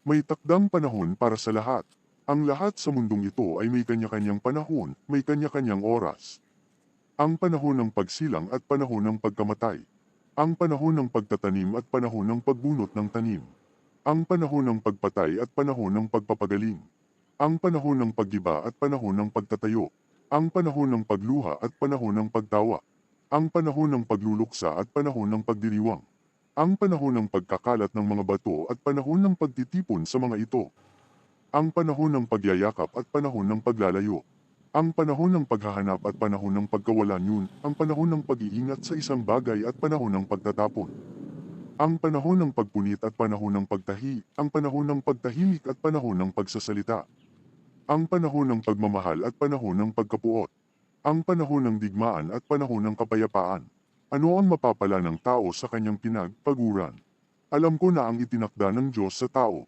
May takdang panahon para sa lahat. Ang lahat sa mundong ito ay may kanya-kanyang panahon, may kanya-kanyang oras. Ang panahon ng pagsilang at panahon ng pagkamatay. Ang panahon ng pagtatanim at panahon ng pagbunot ng tanim. Ang panahon ng pagpatay at panahon ng pagpapagaling. Ang panahon ng paggiba at panahon ng pagtatayo. Ang panahon ng pagluha at panahon ng pagtawa. Ang panahon ng pagluluksa at panahon ng pagdiriwang. Ang panahon ng pagkakalat ng mga bato at panahon ng pagtitipon sa mga ito. Ang panahon ng pagyayakap at panahon ng paglalayo. Ang panahon ng paghahanap at panahon ng pagkawalan yun, ang panahon ng pag-iingat sa isang bagay at panahon ng pagtatapon. Ang panahon ng pagpunit at panahon ng pagtahi, ang panahon ng pagtahimik at panahon ng pagsasalita. Ang panahon ng pagmamahal at panahon ng pagkapuot. Ang panahon ng digmaan at panahon ng kapayapaan. Ano ang mapapala ng tao sa kanyang pinagpaguran? Alam ko na ang itinakda ng Diyos sa tao.